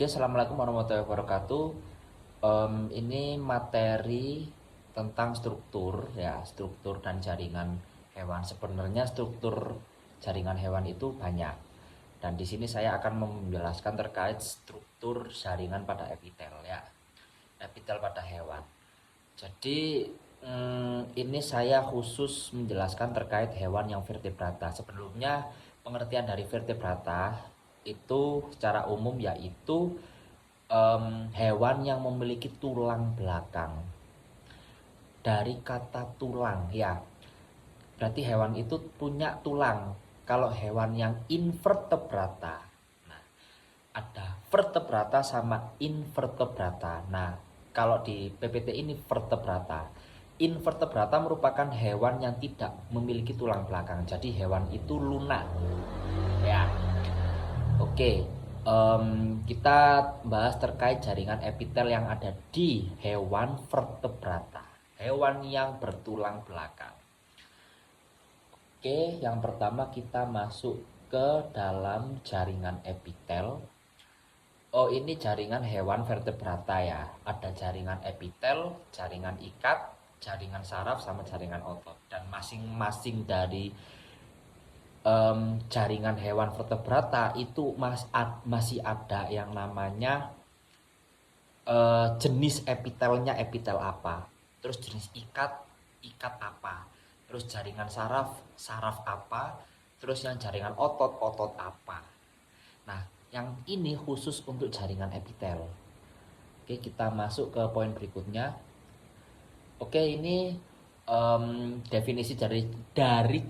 Oke, assalamualaikum warahmatullahi wabarakatuh. Ini materi tentang struktur ya, struktur dan jaringan hewan. Sebenarnya struktur jaringan hewan itu banyak. Dan di sini saya akan menjelaskan terkait struktur jaringan pada epitel ya, epitel pada hewan. Jadi ini saya khusus menjelaskan terkait hewan yang vertebrata. Sebelumnya pengertian dari vertebrata itu secara umum yaitu hewan yang memiliki tulang belakang. Dari kata tulang ya, berarti hewan itu punya tulang. Kalau hewan yang invertebrata, nah ada vertebrata sama invertebrata. Nah, kalau di PPT ini vertebrata. Invertebrata merupakan hewan yang tidak memiliki tulang belakang. Jadi hewan itu lunak. Ya, oke. Kita bahas terkait jaringan epitel yang ada di hewan vertebrata. Hewan yang bertulang belakang. Oke, yang pertama kita masuk ke dalam jaringan epitel. Oh, ini jaringan hewan vertebrata ya. Ada jaringan epitel, jaringan ikat, jaringan saraf, sama jaringan otot. Dan masing-masing dari jaringan hewan vertebrata itu masih ada yang namanya jenis epitelnya epitel apa. Terus jenis ikat apa. Terus jaringan saraf apa. Terus yang jaringan otot apa. Nah, yang ini khusus untuk jaringan epitel. Oke, kita masuk ke poin berikutnya. Oke, ini definisi dari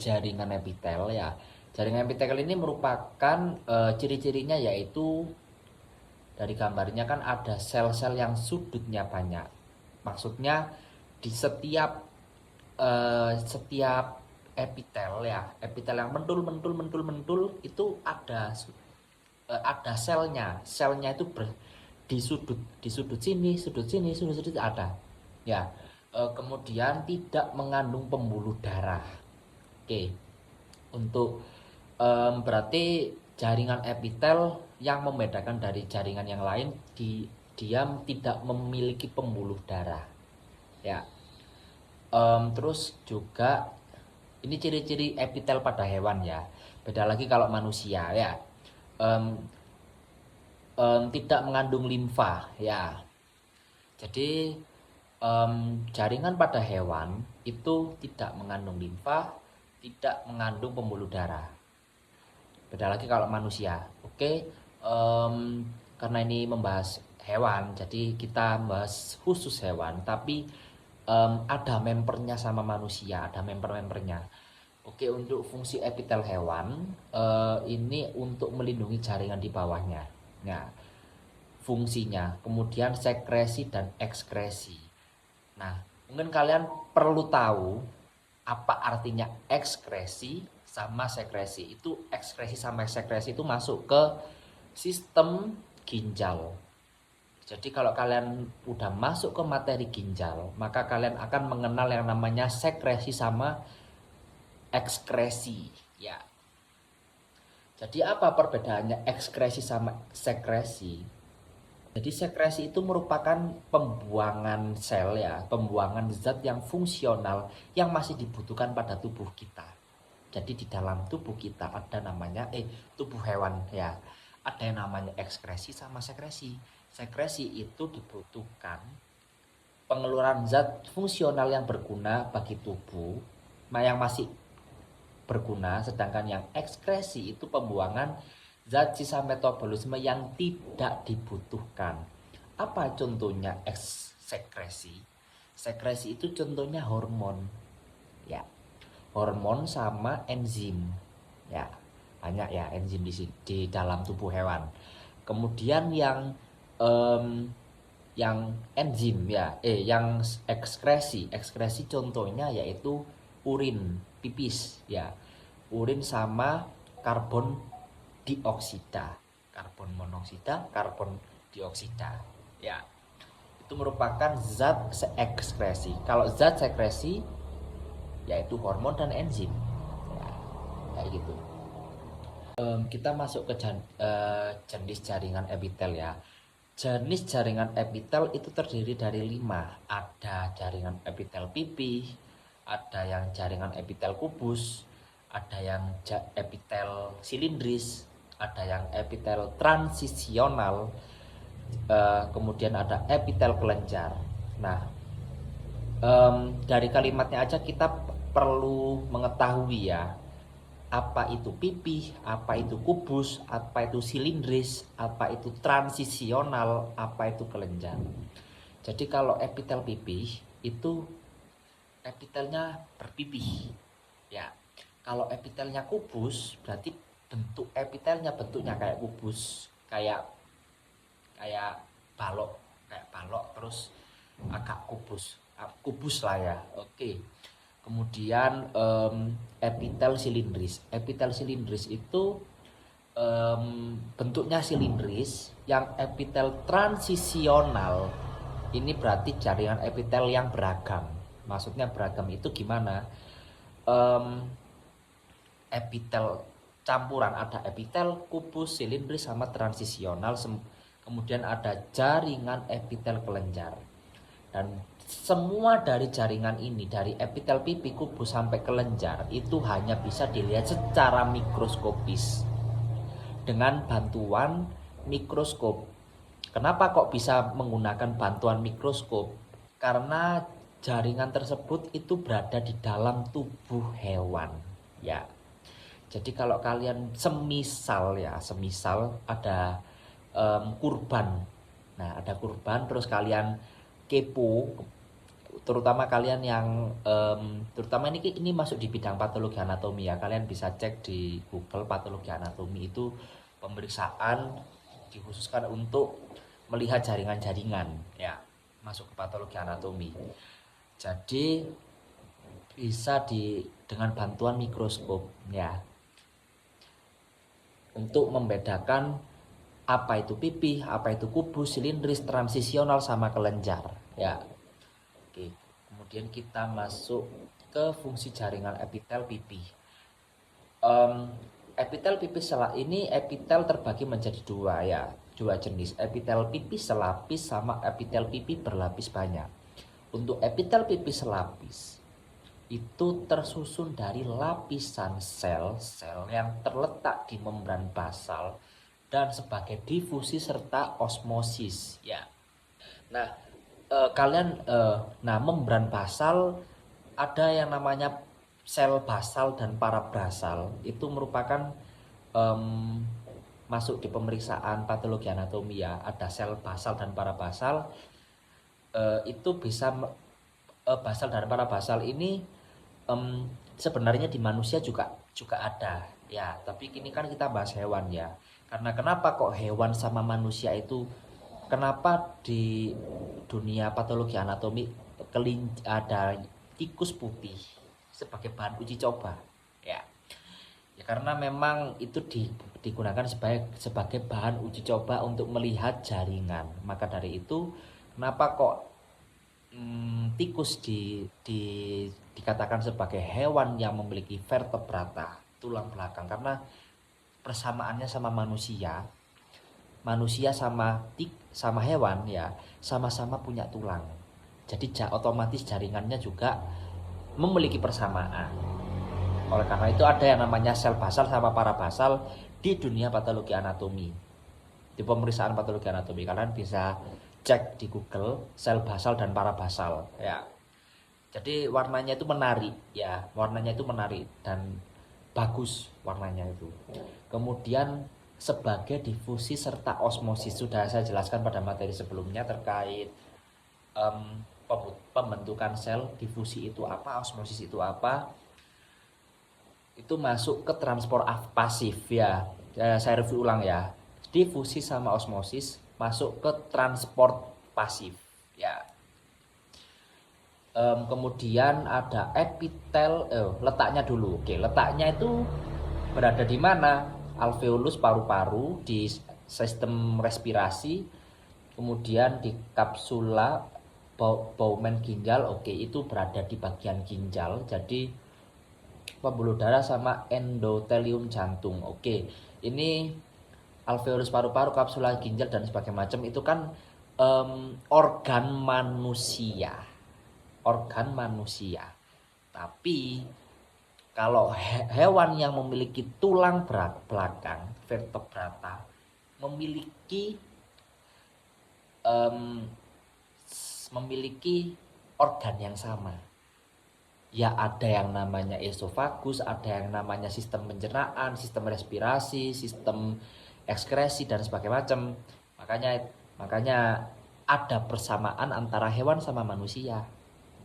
jaringan epitel ya. Jaringan epitel ini merupakan ciri-cirinya yaitu dari gambarnya kan ada sel-sel yang sudutnya banyak. Maksudnya di setiap epitel ya, epitel yang mentul itu ada selnya. Selnya itu di sudut sini ada. Ya, kemudian tidak mengandung pembuluh darah. Oke, untuk berarti jaringan epitel yang membedakan dari jaringan yang lain dia tidak memiliki pembuluh darah. Ya, terus juga ini ciri-ciri epitel pada hewan ya. Beda lagi kalau manusia ya. Um, Tidak mengandung limfa ya. Jadi jaringan pada hewan itu tidak mengandung limfa, tidak mengandung pembuluh darah. Beda lagi kalau manusia. Oke, karena ini membahas hewan, jadi kita membahas khusus hewan. Tapi ada mempernya sama manusia, ada mempernya. Oke, untuk fungsi epitel hewan ini untuk melindungi jaringan di bawahnya. Nah, fungsinya, kemudian sekresi dan ekskresi. Nah, mungkin kalian perlu tahu apa artinya ekskresi sama sekresi. Itu ekskresi sama sekresi itu masuk ke sistem ginjal. Jadi kalau kalian udah masuk ke materi ginjal, maka kalian akan mengenal yang namanya sekresi sama ekskresi ya. Jadi apa perbedaannya ekskresi sama sekresi? Jadi sekresi itu merupakan pembuangan sel ya, pembuangan zat yang fungsional yang masih dibutuhkan pada tubuh kita. Jadi di dalam tubuh kita ada namanya tubuh hewan ya. Ada yang namanya ekskresi sama sekresi. Sekresi itu dibutuhkan pengeluaran zat fungsional yang berguna bagi tubuh, yang masih berguna, sedangkan yang ekskresi itu pembuangan zat sisa metabolisme yang tidak dibutuhkan. Apa contohnya sekresi? Sekresi itu contohnya hormon. Ya. Hormon sama enzim. Ya. Banyak ya enzim di dalam tubuh hewan. Kemudian yang enzim ya, yang ekskresi contohnya yaitu urin, pipis ya. Urin sama karbon dioksida, karbon monoksida, karbon dioksida ya. Itu merupakan zat sekresi. Kalau zat sekresi yaitu hormon dan enzim ya, kayak gitu. Kita masuk ke jenis jaringan epitel ya. Jenis jaringan epitel itu terdiri dari 5. Ada jaringan epitel pipih, ada yang jaringan epitel kubus, ada yang epitel silindris, ada yang epitel transisional, kemudian ada epitel kelenjar. Nah, dari kalimatnya aja kita perlu mengetahui ya, apa itu pipih, apa itu kubus, apa itu silindris, apa itu transisional, apa itu kelenjar. Jadi kalau epitel pipih itu epitelnya berpipih ya. Kalau epitelnya kubus berarti bentuk epitelnya bentuknya kayak kubus, kayak kayak balok, terus agak kubus lah ya. Oke. Kemudian epitel silindris. Epitel silindris itu bentuknya silindris. Yang epitel transisional ini berarti jaringan epitel yang beragam. Maksudnya beragam itu gimana? Epitel campuran, ada epitel kubus, silindris sama transisional. Kemudian ada jaringan epitel kelenjar. Dan semua dari jaringan ini, dari epitel pipih, kubus sampai kelenjar, itu hanya bisa dilihat secara mikroskopis dengan bantuan mikroskop. Kenapa kok bisa menggunakan bantuan mikroskop? Karena jaringan tersebut itu berada di dalam tubuh hewan ya. Jadi kalau kalian semisal ada kurban. Nah, ada kurban terus kalian kepo, terutama kalian yang terutama ini masuk di bidang patologi anatomi ya. Kalian bisa cek di Google patologi anatomi, itu pemeriksaan dikhususkan untuk melihat jaringan-jaringan ya, masuk ke patologi anatomi. Jadi bisa dengan bantuan mikroskop ya, untuk membedakan apa itu pipih, apa itu kubus, silindris, transisional sama kelenjar ya. Oke, kemudian kita masuk ke fungsi jaringan epitel pipih. Epitel pipih ini epitel terbagi menjadi dua jenis, epitel pipih selapis sama epitel pipih berlapis banyak. Untuk epitel pipih selapis itu tersusun dari lapisan sel-sel yang terletak di membran basal dan sebagai difusi serta osmosis ya. Nah, membran basal ada yang namanya sel basal dan parabasal. Itu merupakan masuk di pemeriksaan patologi anatomi ya. Ada sel basal dan parabasal. Itu bisa basal dan parabasal ini sebenarnya di manusia juga ada ya. Tapi ini kan kita bahas hewan ya. Karena kenapa kok hewan sama manusia itu, kenapa di dunia patologi anatomi ada tikus putih sebagai bahan uji coba ya. Ya karena memang itu digunakan sebagai bahan uji coba untuk melihat jaringan. Maka dari itu kenapa kok tikus dikatakan sebagai hewan yang memiliki vertebrata, tulang belakang, karena persamaannya sama manusia sama hewan ya, sama-sama punya tulang. Jadi otomatis jaringannya juga memiliki persamaan. Oleh karena itu ada yang namanya sel basal sama parabasal di dunia patologi anatomi. Di pemeriksaan patologi anatomi kalian bisa cek di Google sel basal dan parabasal ya. Jadi warnanya itu menarik ya, dan bagus warnanya itu. Kemudian sebagai difusi serta osmosis, sudah saya jelaskan pada materi sebelumnya terkait pembentukan sel, difusi itu apa, osmosis itu apa. Itu masuk ke transport pasif ya. Saya review ulang ya. Difusi sama osmosis masuk ke transport pasif ya. Kemudian ada epitel, letaknya dulu. Oke, letaknya itu berada di mana? Alveolus paru-paru, di sistem respirasi, kemudian di kapsula baumen ginjal. Oke, itu berada di bagian ginjal. Jadi pembuluh darah sama endotelium jantung. Oke, ini alveolus paru-paru, kapsula ginjal dan sebagainya macam itu kan organ manusia. Organ manusia. Tapi kalau hewan yang memiliki tulang belakang, vertebrata, memiliki organ yang sama. Ya ada yang namanya esofagus, ada yang namanya sistem pencernaan, sistem respirasi, sistem ekskresi dan sebagainya macam. Makanya ada persamaan antara hewan sama manusia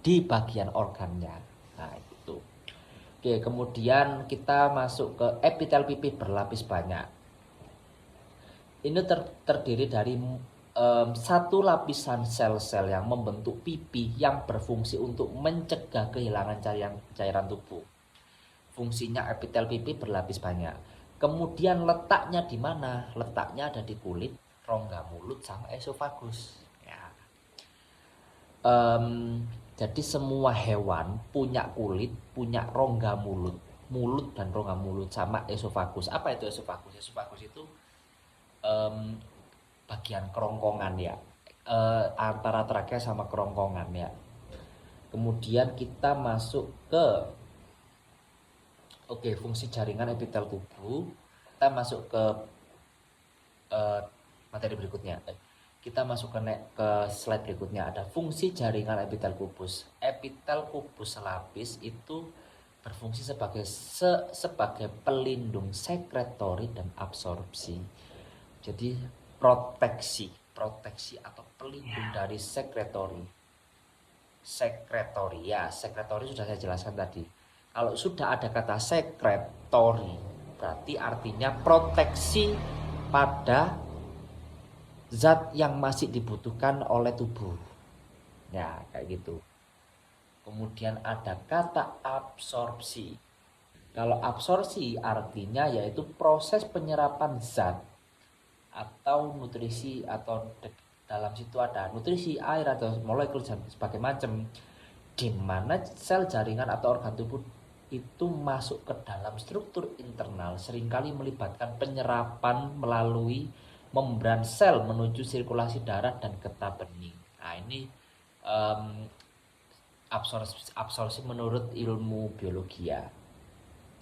di bagian organnya. Nah, itu. Oke, kemudian kita masuk ke epitel pipi berlapis banyak. Ini terdiri dari satu lapisan sel-sel yang membentuk pipi yang berfungsi untuk mencegah kehilangan cairan tubuh. Fungsinya epitel pipi berlapis banyak. Kemudian letaknya di mana? Letaknya ada di kulit, rongga mulut, sama esofagus. Ya. Jadi semua hewan punya kulit, punya rongga mulut dan rongga mulut sama esofagus. Apa itu esofagus? Esofagus itu bagian kerongkongan ya, antara trakea sama kerongkongan ya. Kemudian kita masuk ke fungsi jaringan epitel tubuh. Kita masuk ke materi berikutnya. Kita masuk ke slide berikutnya. Ada fungsi jaringan epitel kubus. Epitel kubus selapis itu berfungsi sebagai pelindung sekretori dan absorpsi. Jadi proteksi atau pelindung dari sekretori ya, sekretori sudah saya jelaskan tadi. Kalau sudah ada kata sekretori berarti artinya proteksi pada zat yang masih dibutuhkan oleh tubuh ya, kayak gitu. Kemudian ada kata absorpsi. Kalau absorpsi artinya yaitu proses penyerapan zat atau nutrisi, atau dalam situ ada nutrisi, air atau molekul dan sebagainya macam, di mana sel jaringan atau organ tubuh itu masuk ke dalam struktur internal, seringkali melibatkan penyerapan melalui membran sel menuju sirkulasi darah dan getah bening. Nah, ini absorpsi menurut ilmu biologi ya.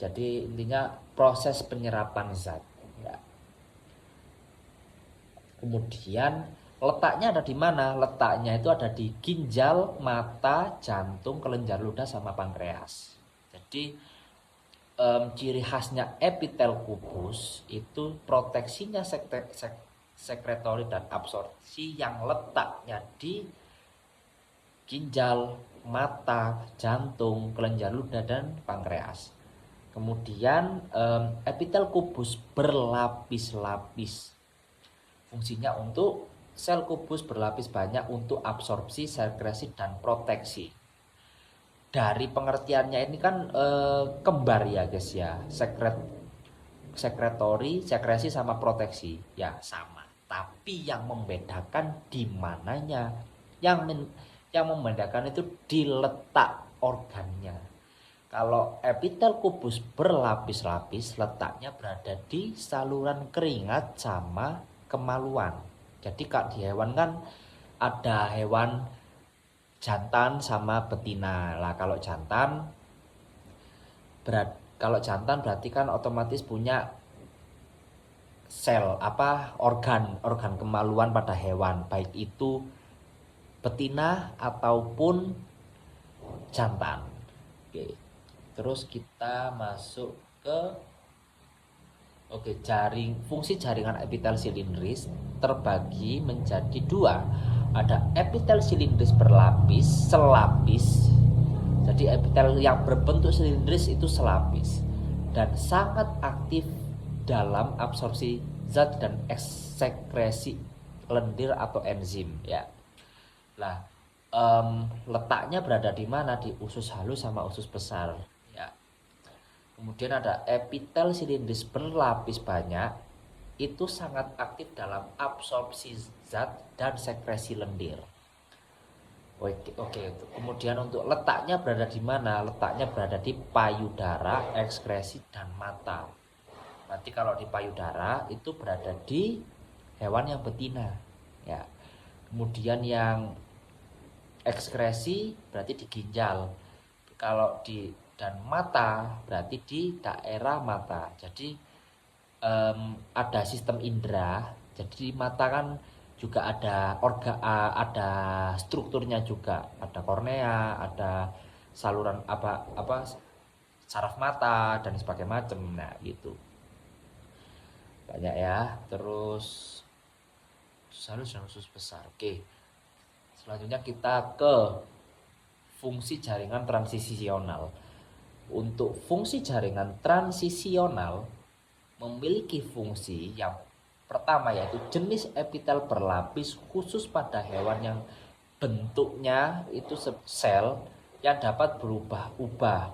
Jadi intinya proses penyerapan zat ya. Kemudian letaknya ada di mana? Letaknya itu ada di ginjal, mata, jantung, kelenjar ludah, sama pankreas. Jadi ciri khasnya epitel kubus itu proteksinya sekretori dan absorpsi yang letaknya di ginjal, mata, jantung, kelenjar ludah, dan pankreas. Kemudian epitel kubus berlapis-lapis. Fungsinya untuk sel kubus berlapis banyak untuk absorpsi, sekresi, dan proteksi. Dari pengertiannya ini kan kembar ya guys ya. Sekretori, sekresi, sama proteksi ya sama. Tapi yang membedakan di mananya. Yang membedakan itu di letak organnya. Kalau epitel kubus berlapis-lapis, letaknya berada di saluran keringat sama kemaluan. Jadi di hewan kan ada hewan jantan sama betina. Lah kalau jantan berarti kan otomatis punya sel organ kemaluan pada hewan, baik itu betina ataupun jantan. Oke. Terus kita masuk ke fungsi jaringan epitel silindris terbagi menjadi dua. Ada epitel silindris berlapis, selapis. Jadi epitel yang berbentuk silindris itu selapis dan sangat aktif dalam absorpsi zat dan eksekresi lendir atau enzim ya. Nah, letaknya berada di mana? Di usus halus sama usus besar. Kemudian ada epitel silindris berlapis banyak, itu sangat aktif dalam absorpsi zat dan sekresi lendir. Oke. Kemudian untuk letaknya berada di mana? Letaknya berada di payudara, ekskresi, dan mata. Berarti kalau di payudara itu berada di hewan yang betina, ya. Kemudian yang ekskresi berarti di ginjal. Kalau di dan mata berarti di daerah mata. Jadi ada sistem indera. Jadi di mata kan juga ada ada strukturnya juga, ada kornea, ada saluran apa saraf mata dan sebagainya macam. Nah, gitu. Banyak ya. Terus halus dan usus besar. Oke. Selanjutnya kita ke fungsi jaringan transisional. Untuk fungsi jaringan transisional memiliki fungsi yang pertama yaitu jenis epitel berlapis khusus pada hewan yang bentuknya itu sel yang dapat berubah-ubah.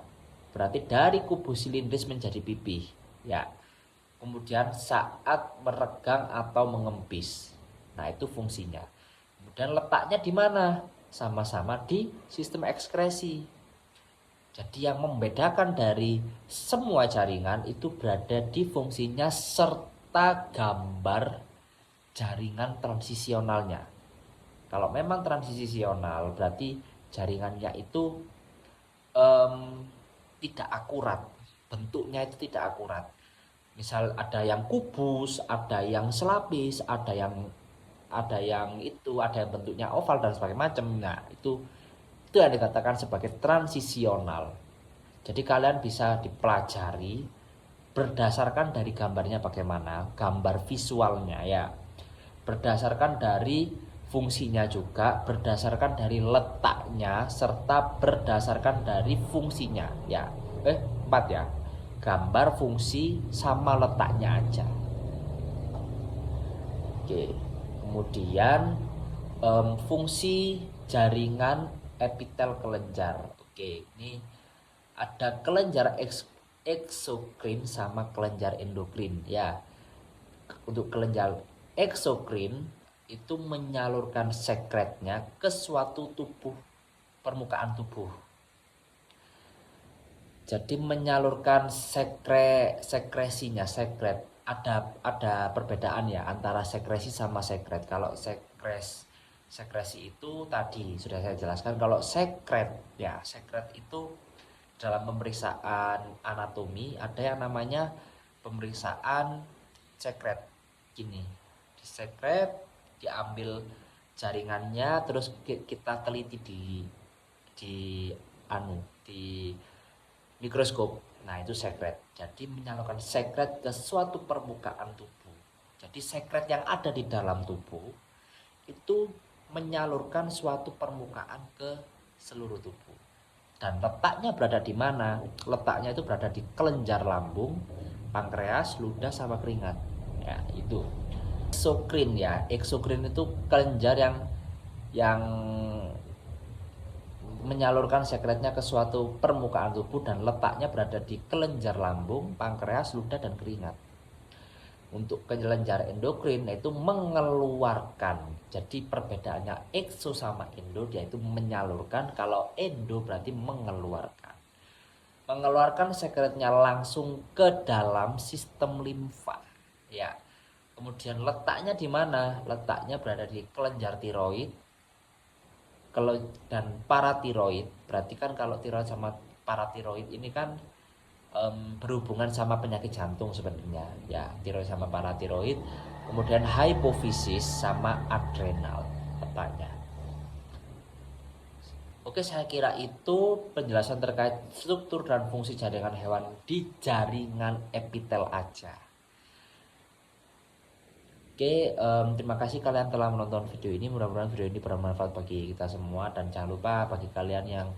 Berarti dari kubu silindris menjadi pipih, ya. Kemudian saat meregang atau mengempis. Nah, itu fungsinya. Kemudian letaknya di mana? Sama-sama di sistem ekskresi. Jadi yang membedakan dari semua jaringan itu berada di fungsinya serta gambar jaringan transisionalnya. Kalau memang transisional berarti jaringannya itu tidak akurat, bentuknya itu tidak akurat. Misal ada yang kubus, ada yang selapis, ada yang bentuknya oval dan sebagainya macam. Nah, itu yang dikatakan sebagai transisional. Jadi kalian bisa dipelajari berdasarkan dari gambarnya bagaimana, gambar visualnya ya. Berdasarkan dari fungsinya juga, berdasarkan dari letaknya serta berdasarkan dari fungsinya ya. 4 ya. Gambar, fungsi sama letaknya aja. Oke. Kemudian fungsi jaringan epitel kelenjar. Oke, ini ada kelenjar eksokrin sama kelenjar endokrin ya. Untuk kelenjar eksokrin itu menyalurkan sekretnya ke suatu permukaan tubuh. Jadi menyalurkan sekresinya, sekret. Ada perbedaan ya antara sekresi sama sekret. Kalau sekresi itu tadi sudah saya jelaskan. Kalau sekret itu dalam pemeriksaan anatomi ada yang namanya pemeriksaan sekret. Gini, di sekret diambil jaringannya terus kita teliti di mikroskop. Nah, itu sekret. Jadi menyalurkan sekret ke suatu permukaan tubuh. Jadi sekret yang ada di dalam tubuh itu menyalurkan suatu permukaan ke seluruh tubuh. Dan letaknya berada di mana? Letaknya itu berada di kelenjar lambung, pankreas, ludah sama keringat. Ya, itu. Eksokrin ya. Eksokrin itu kelenjar yang menyalurkan sekretnya ke suatu permukaan tubuh dan letaknya berada di kelenjar lambung, pankreas, ludah dan keringat. Untuk kelenjar endokrin yaitu mengeluarkan. Jadi perbedaannya ekso sama endo, dia itu menyalurkan, kalau endo berarti mengeluarkan. Mengeluarkan sekretnya langsung ke dalam sistem limfa. Ya. Kemudian letaknya di mana? Letaknya berada di kelenjar tiroid dan paratiroid. Berarti kan kalau tiroid sama paratiroid ini kan berhubungan sama penyakit jantung sebenarnya ya, tiroid sama paratiroid. Kemudian hipofisis sama adrenal letaknya. Oke, saya kira itu penjelasan terkait struktur dan fungsi jaringan hewan di jaringan epitel aja. Oke, terima kasih kalian telah menonton video ini. Mudah-mudahan video ini bermanfaat bagi kita semua. Dan jangan lupa bagi kalian yang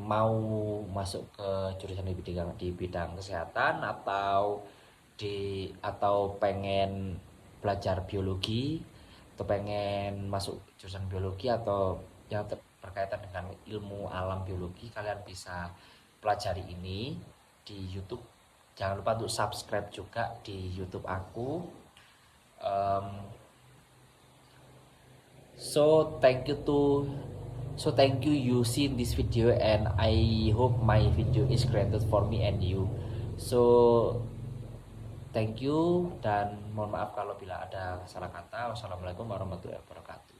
mau masuk ke jurusan di bidang kesehatan atau pengen belajar biologi atau pengen masuk jurusan biologi atau yang berkaitan dengan ilmu alam biologi, kalian bisa pelajari ini di YouTube. Jangan lupa untuk subscribe juga di YouTube aku. So thank you you seen this video, and I hope my video is granted for me and you. So Thank you dan mohon maaf kalau bila ada salah kata. Wassalamualaikum warahmatullahi wabarakatuh.